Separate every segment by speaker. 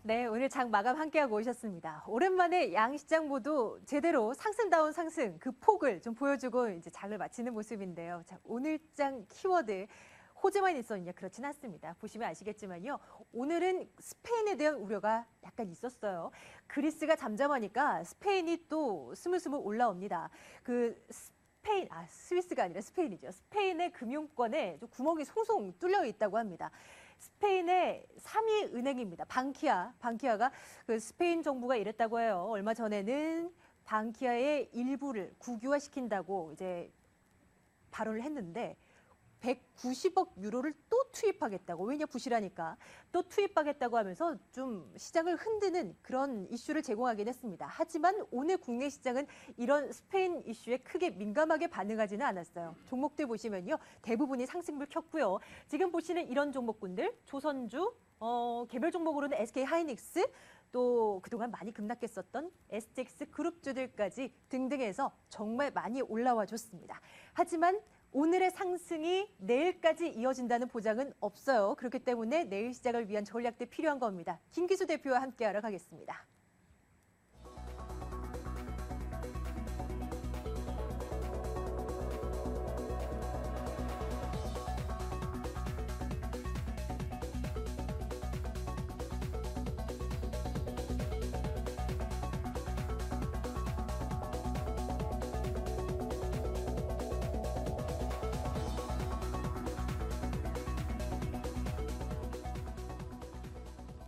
Speaker 1: 네, 오늘 장 마감 함께하고 오셨습니다. 오랜만에 양 시장 모두 제대로 상승다운 상승, 그 폭을 좀 보여주고 이제 장을 마치는 모습인데요. 자, 오늘 장 키워드 호재만 있었냐? 그렇진 않습니다. 보시면 아시겠지만요. 오늘은 스페인에 대한 우려가 약간 있었어요. 그리스가 잠잠하니까 스페인이 또 스물스물 올라옵니다. 스위스가 아니라 스페인이죠. 스페인의 금융권에 좀 구멍이 송송 뚫려 있다고 합니다. 스페인의 3위 은행입니다. 방키아가 그 스페인 정부가 이랬다고 해요. 얼마 전에는 방키아의 일부를 국유화시킨다고 이제 발언을 했는데 190억 유로를 또 투입하겠다고, 왜냐 부실하니까 또 투입하겠다고 하면서 좀 시장을 흔드는 그런 이슈를 제공하긴 했습니다. 하지만 오늘 국내 시장은 이런 스페인 이슈에 크게 민감하게 반응하지는 않았어요. 종목들 보시면요, 대부분이 상승을 켰고요. 지금 보시는 이런 종목군들, 조선주, 개별 종목으로는 SK 하이닉스, 또 그동안 많이 급락했었던 STX 그룹주들까지 등등해서 정말 많이 올라와 줬습니다. 하지만 오늘의 상승이 내일까지 이어진다는 보장은 없어요. 그렇기 때문에 내일 시작을 위한 전략도 필요한 겁니다. 김기수 대표와 함께 알아가겠습니다.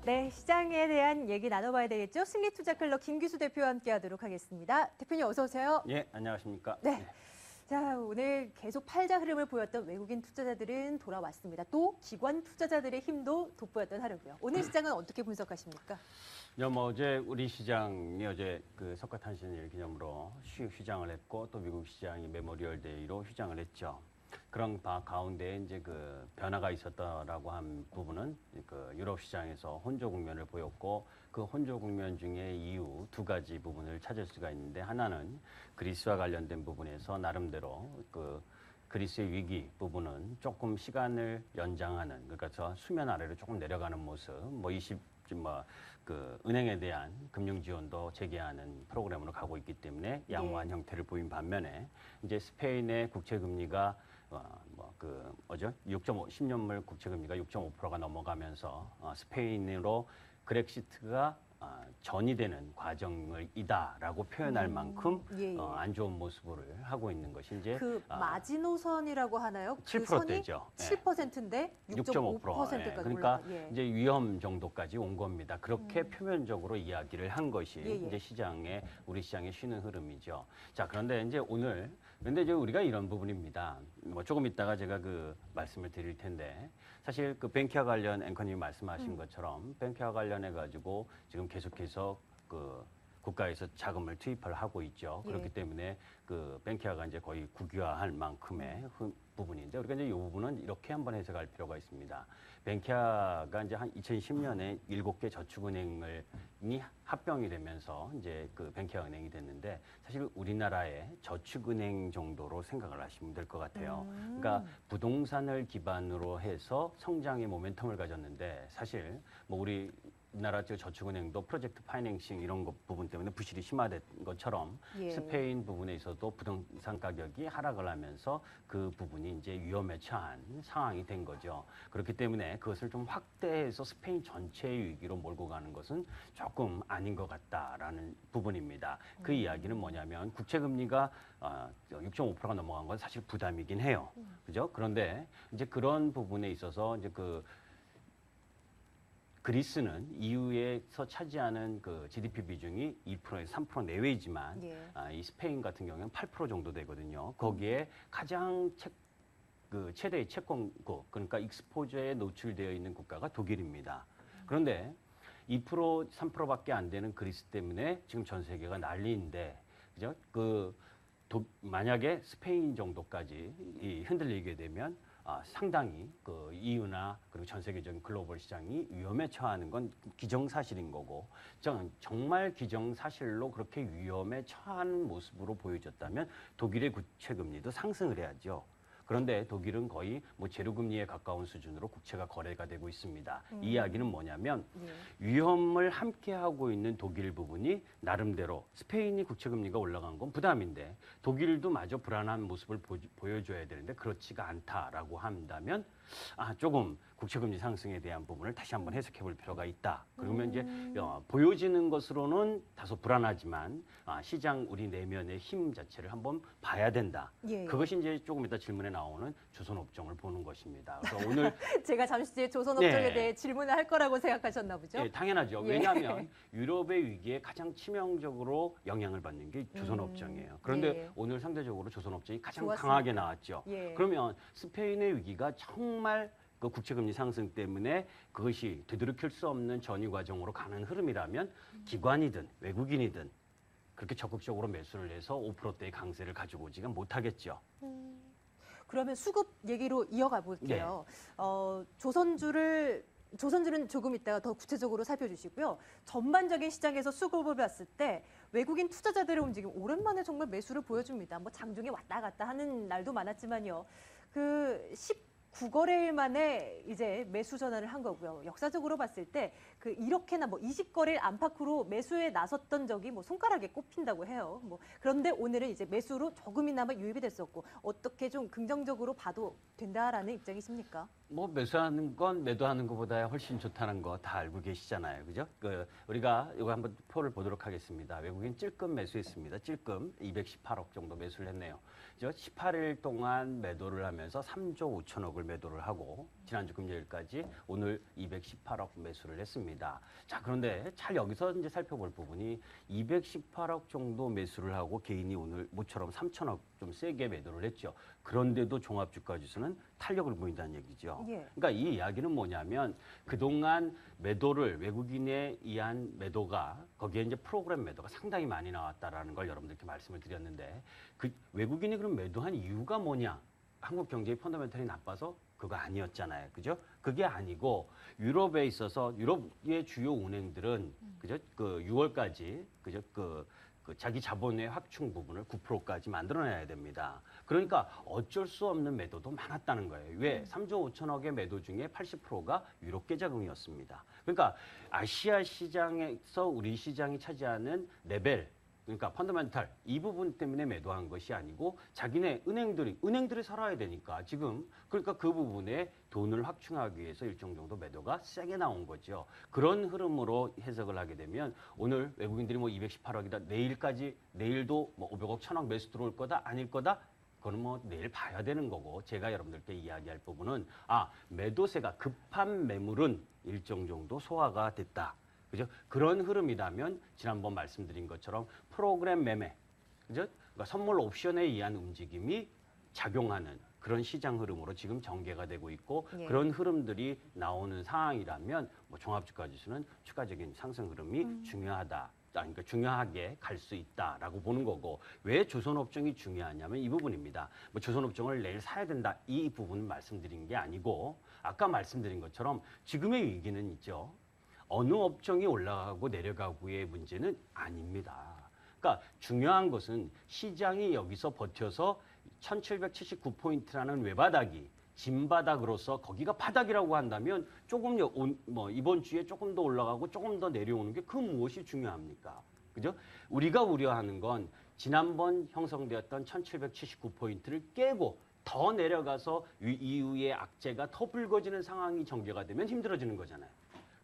Speaker 1: 네, 시장에 대한 얘기 나눠봐야 되겠죠. 승리투자클럽 김기수 대표와 함께하도록 하겠습니다. 대표님 어서 오세요.
Speaker 2: 예, 안녕하십니까.
Speaker 1: 네. 자, 오늘 계속 팔자 흐름을 보였던 외국인 투자자들은 돌아왔습니다. 또 기관 투자자들의 힘도 돋보였던 하루고요. 오늘 시장은 어떻게 분석하십니까?
Speaker 2: 어제 우리 시장이 어제 그 석가탄신일 기념으로 휴장을 했고 또 미국 시장이 메모리얼 데이로 휴장을 했죠. 그런 바 가운데 이제 그 변화가 있었다라고 한 부분은 그 유럽 시장에서 혼조 국면을 보였고, 그 혼조 국면 중에 이유 두 가지 부분을 찾을 수가 있는데, 하나는 그리스와 관련된 부분에서 나름대로 그 그리스의 위기 부분은 조금 시간을 연장하는, 그러니까 수면 아래로 조금 내려가는 모습, 그 은행에 대한 금융 지원도 재개하는 프로그램으로 가고 있기 때문에 양호한 형태를 보인 반면에, 이제 스페인의 국채 금리가 10년물 국채 금리가 6.5%가 넘어가면서 스페인으로 그렉시트가 전이 되는 과정이다라고 표현할 만큼 안 좋은 모습을 하고 있는 것이 이제
Speaker 1: 그 마지노선이라고 하나요?
Speaker 2: 7%대죠.
Speaker 1: 7%인데 6.5%까지
Speaker 2: 그러니까
Speaker 1: 올라가.
Speaker 2: 이제 위험 정도까지 온 겁니다. 그렇게 표면적으로 이야기를 한 것이 이제 우리 시장의 쉬는 흐름이죠. 자, 그런데 이제 이제 우리가 이런 부분입니다. 조금 있다가 제가 그 말씀을 드릴 텐데, 사실 그 뱅키아 관련 앵커님이 말씀하신 것처럼 뱅키아 관련해 가지고 지금 계속해서 그 국가에서 자금을 투입을 하고 있죠. 그렇기 때문에 그 뱅키아가 이제 거의 국유화할 만큼의 부분인데, 우리가 이제 이 부분은 이렇게 한번 해석할 필요가 있습니다. 뱅키아가 이제 한 2010년에 7개 저축은행이 합병이 되면서 이제 그 뱅키아 은행이 됐는데, 사실 우리나라의 저축은행 정도로 생각을 하시면 될 것 같아요. 그러니까 부동산을 기반으로 해서 성장의 모멘텀을 가졌는데, 사실 우리나라 저축은행도 프로젝트 파이낸싱 이런 부분 때문에 부실이 심화된 것처럼 스페인 부분에 있어도 부동산 가격이 하락을 하면서 그 부분이 이제 위험에 처한 상황이 된 거죠. 그렇기 때문에 그것을 좀 확대해서 스페인 전체의 위기로 몰고 가는 것은 조금 아닌 것 같다라는 부분입니다. 그 이야기는 뭐냐면, 국채 금리가 6.5%가 넘어간 건 사실 부담이긴 해요. 그죠? 그런데 이제 그런 부분에 있어서 이제 그리스는 EU에서 차지하는 그 GDP 비중이 2%에서 3% 내외이지만 이 스페인 같은 경우는 8% 정도 되거든요. 거기에 가장 최대의 채권국, 그러니까 익스포저에 노출되어 있는 국가가 독일입니다. 그런데 2%, 3%밖에 안 되는 그리스 때문에 지금 전 세계가 난리인데, 그죠? 만약에 스페인 정도까지 흔들리게 되면 상당히 그 EU나 그리고 전 세계적인 글로벌 시장이 위험에 처하는 건 기정사실인 거고, 정말 기정사실로 그렇게 위험에 처하는 모습으로 보여졌다면 독일의 국채 금리도 상승을 해야죠. 그런데 독일은 거의 뭐 제로금리에 가까운 수준으로 국채가 거래가 되고 있습니다. 이 이야기는 뭐냐면 위험을 함께 하고 있는 독일 부분이 나름대로 스페인이 국채 금리가 올라간 건 부담인데 독일도 마저 불안한 모습을 보여줘야 되는데 그렇지가 않다라고 한다면 조금 국채금리 상승에 대한 부분을 다시 한번 해석해 볼 필요가 있다. 그러면 이제 보여지는 것으로는 다소 불안하지만 시장 우리 내면의 힘 자체를 한번 봐야 된다.
Speaker 1: 예.
Speaker 2: 그것이 이제 조금 이따 질문에 나오는 조선업종을 보는 것입니다. 그래서 오늘
Speaker 1: 제가 잠시 뒤에 조선업종에
Speaker 2: 네.
Speaker 1: 대해 질문을 할 거라고 생각하셨나 보죠?
Speaker 2: 예, 당연하죠.
Speaker 1: 예.
Speaker 2: 왜냐하면 유럽의 위기에 가장 치명적으로 영향을 받는 게 조선업종이에요. 그런데
Speaker 1: 예.
Speaker 2: 오늘 상대적으로 조선업종이 가장
Speaker 1: 좋았습니다.
Speaker 2: 강하게 나왔죠.
Speaker 1: 예.
Speaker 2: 그러면 스페인의 위기가 정말 그 국채금리 상승 때문에 그것이 되돌이킬 수 없는 전이 과정으로 가는 흐름이라면 기관이든 외국인이든 그렇게 적극적으로 매수를 해서 5%대의 강세를 가지고 오지가 못하겠죠.
Speaker 1: 그러면 수급 얘기로 이어가 볼게요. 조선주는 조금 이따가 더 구체적으로 살펴주시고요. 전반적인 시장에서 수급을 봤을 때 외국인 투자자들의 움직임 오랜만에 정말 매수를 보여줍니다. 뭐 장중에 왔다 갔다 하는 날도 많았지만요. 그 19거래일 만에 이제 매수 전환을 한 거고요. 역사적으로 봤을 때 그 이렇게나 뭐 20거래일 안팎으로 매수에 나섰던 적이 뭐 손가락에 꼽힌다고 해요. 뭐 그런데 오늘은 이제 매수로 조금이나마 유입이 됐었고 어떻게 좀 긍정적으로 봐도 된다라는 입장이십니까?
Speaker 2: 뭐 매수하는 건 매도하는 것보다 훨씬 좋다는 거 다 알고 계시잖아요. 그죠? 우리가 이거 한번 표를 보도록 하겠습니다. 외국인 찔끔 매수했습니다. 찔끔 218억 정도 매수를 했네요. 18일 동안 매도를 하면서 3조 5천억을 매도를 하고 지난주 금요일까지 오늘 218억 매수를 했습니다. 자, 그런데 잘 여기서 이제 살펴볼 부분이 218억 정도 매수를 하고 개인이 오늘 모처럼 3천억 좀 세게 매도를 했죠. 그런데도 종합주가지수는 탄력을 보인다는 얘기죠.
Speaker 1: 예.
Speaker 2: 그러니까 이 이야기는 뭐냐면 그동안 매도를 외국인에 의한 매도가 거기에 이제 프로그램 매도가 상당히 많이 나왔다라는 걸 여러분들께 말씀을 드렸는데 그 외국인이 그럼 매도한 이유가 뭐냐? 한국 경제의 펀더멘털이 나빠서 그거 아니었잖아요. 그죠? 그게 아니고 유럽에 있어서 유럽의 주요 은행들은 그죠? 그 6월까지 그죠? 그 자기 자본의 확충 부분을 9%까지 만들어내야 됩니다. 그러니까 어쩔 수 없는 매도도 많았다는 거예요. 왜? 3조 5천억의 매도 중에 80%가 유럽 계좌금이었습니다. 그러니까 아시아 시장에서 우리 시장이 차지하는 레벨, 그러니까 펀더멘탈 이 부분 때문에 매도한 것이 아니고 자기네 은행들이 살아야 되니까 지금 그러니까 그 부분에 돈을 확충하기 위해서 일정 정도 매도가 세게 나온 거죠. 그런 흐름으로 해석을 하게 되면 오늘 외국인들이 뭐 218억이다 내일도 뭐 500억 1000억 매수 들어올 거다 아닐 거다 그거는 뭐 내일 봐야 되는 거고 제가 여러분들께 이야기할 부분은 매도세가 급한 매물은 일정 정도 소화가 됐다. 그죠? 그런 흐름이라면 지난번 말씀드린 것처럼 프로그램 매매, 그죠? 그러니까 선물 옵션에 의한 움직임이 작용하는 그런 시장 흐름으로 지금 전개가 되고 있고
Speaker 1: 예.
Speaker 2: 그런 흐름들이 나오는 상황이라면 뭐 종합주가지수는 추가적인 상승 흐름이 중요하다. 그러니까 중요하게 갈 수 있다라고 보는 거고 왜 조선업종이 중요하냐면 이 부분입니다. 뭐 조선업종을 내일 사야 된다 이 부분 말씀드린 게 아니고 아까 말씀드린 것처럼 지금의 위기는 있죠. 어느 업종이 올라가고 내려가고의 문제는 아닙니다. 그러니까 중요한 것은 시장이 여기서 버텨서 1779포인트라는 외바닥이 진바닥으로서 거기가 바닥이라고 한다면 조금 이번 주에 조금 더 올라가고 조금 더 내려오는 게 그 무엇이 중요합니까? 그죠? 우리가 우려하는 건 지난번 형성되었던 1779포인트를 깨고 더 내려가서 이후의 악재가 더 불거지는 상황이 전개가 되면 힘들어지는 거잖아요.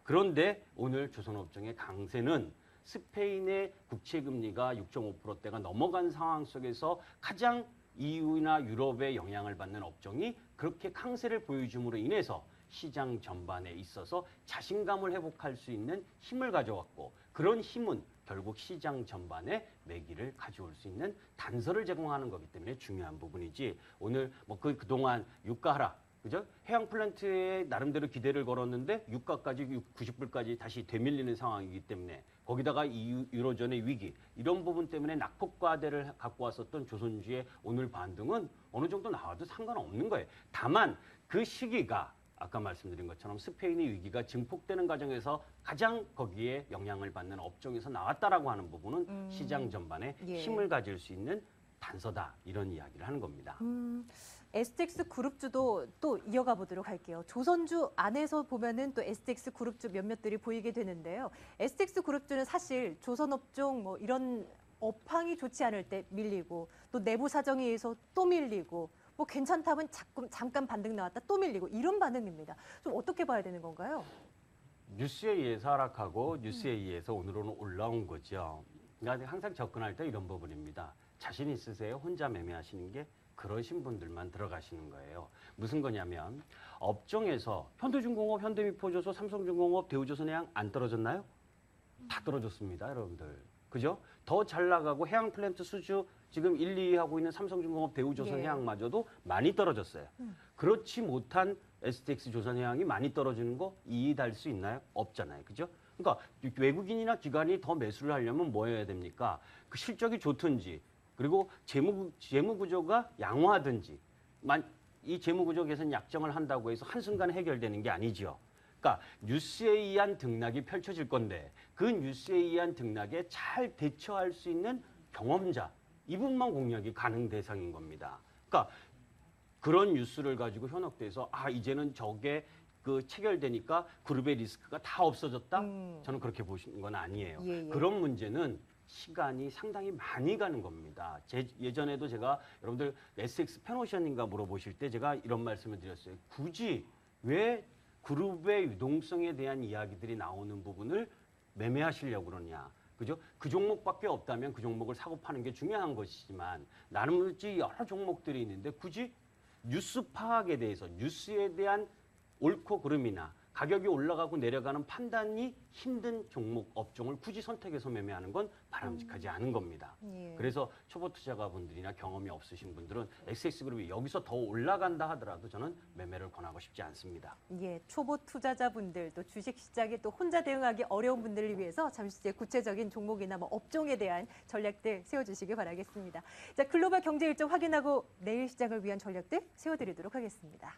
Speaker 2: 그런데 오늘 조선업종의 강세는 스페인의 국채금리가 6.5%대가 넘어간 상황 속에서 가장 EU나 유럽의 영향을 받는 업종이 그렇게 강세를 보여줌으로 인해서 시장 전반에 있어서 자신감을 회복할 수 있는 힘을 가져왔고 그런 힘은 결국 시장 전반에 매기를 가져올 수 있는 단서를 제공하는 거기 때문에 중요한 부분이지 오늘 뭐 그동안 유가 하락 그죠? 해양 플랜트에 나름대로 기대를 걸었는데 유가까지 90불까지 다시 되밀리는 상황이기 때문에 거기다가 유로존의 위기 이런 부분 때문에 낙폭과대를 갖고 왔었던 조선주의 오늘 반등은 어느 정도 나와도 상관없는 거예요. 다만 그 시기가 아까 말씀드린 것처럼 스페인의 위기가 증폭되는 과정에서 가장 거기에 영향을 받는 업종에서 나왔다라고 하는 부분은 시장 전반에
Speaker 1: 예.
Speaker 2: 힘을 가질 수 있는 단서다 이런 이야기를 하는 겁니다.
Speaker 1: STX 그룹주도 또 이어가 보도록 할게요. 조선주 안에서 보면은 또 STX 그룹주 몇몇들이 보이게 되는데요. STX 그룹주는 사실 조선업종 뭐 이런 업황이 좋지 않을 때 밀리고 또 내부 사정에 의해서 또 밀리고 뭐 괜찮다면 잠깐 반등 나왔다 또 밀리고 이런 반응입니다. 좀 어떻게 봐야 되는 건가요?
Speaker 2: 뉴스에 의해서 하락하고 뉴스에 의해서 오늘은 올라온 거죠. 그러니까 항상 접근할 때 이런 부분입니다. 자신 있으세요? 혼자 매매하시는 게 그러신 분들만 들어가시는 거예요. 무슨 거냐면 업종에서 현대중공업, 현대미포조소, 삼성중공업, 대우조선해양 안 떨어졌나요? 다 떨어졌습니다, 여러분들. 그죠? 더 잘 나가고 해양플랜트 수주 지금 1, 2위 하고 있는 삼성중공업, 대우조선해양마저도 많이 떨어졌어요. 그렇지 못한 STX 조선해양이 많이 떨어지는 거 이해할 수 있나요? 없잖아요. 그죠? 그러니까 외국인이나 기관이 더 매수를 하려면 뭐 해야 됩니까? 그 실적이 좋든지 그리고 재무 구조가 양호하든지 이 재무 구조 개선 약정을 한다고 해서 한순간에 해결되는 게 아니죠. 그러니까 뉴스에 의한 등락이 펼쳐질 건데 그 뉴스에 의한 등락에 잘 대처할 수 있는 경험자 이분만 공략이 가능 대상인 겁니다. 그러니까 그런 뉴스를 가지고 현혹돼서 이제는 저게 그 체결되니까 그룹의 리스크가 다 없어졌다? 저는 그렇게 보시는 건 아니에요.
Speaker 1: 예.
Speaker 2: 그런 문제는 시간이 상당히 많이 가는 겁니다. 예전에도 제가 여러분들 SX 페노션인가 물어보실 때 제가 이런 말씀을 드렸어요. 굳이 왜 그룹의 유동성에 대한 이야기들이 나오는 부분을 매매하시려고 그러냐. 그죠? 그 종목밖에 없다면 그 종목을 사고 파는 게 중요한 것이지만 나름대로 여러 종목들이 있는데 굳이 뉴스 파악에 대해서 뉴스에 대한 옳고 그름이나 가격이 올라가고 내려가는 판단이 힘든 종목, 업종을 굳이 선택해서 매매하는 건 바람직하지 않은 겁니다.
Speaker 1: 예.
Speaker 2: 그래서 초보 투자가분들이나 경험이 없으신 분들은 SX그룹이 여기서 더 올라간다 하더라도 저는 매매를 권하고 싶지 않습니다.
Speaker 1: 예, 초보 투자자분들 또 주식 시장에 또 혼자 대응하기 어려운 분들을 위해서 잠시 뒤에 구체적인 종목이나 뭐 업종에 대한 전략들 세워주시기 바라겠습니다. 자, 글로벌 경제 일정 확인하고 내일 시장을 위한 전략들 세워드리도록 하겠습니다.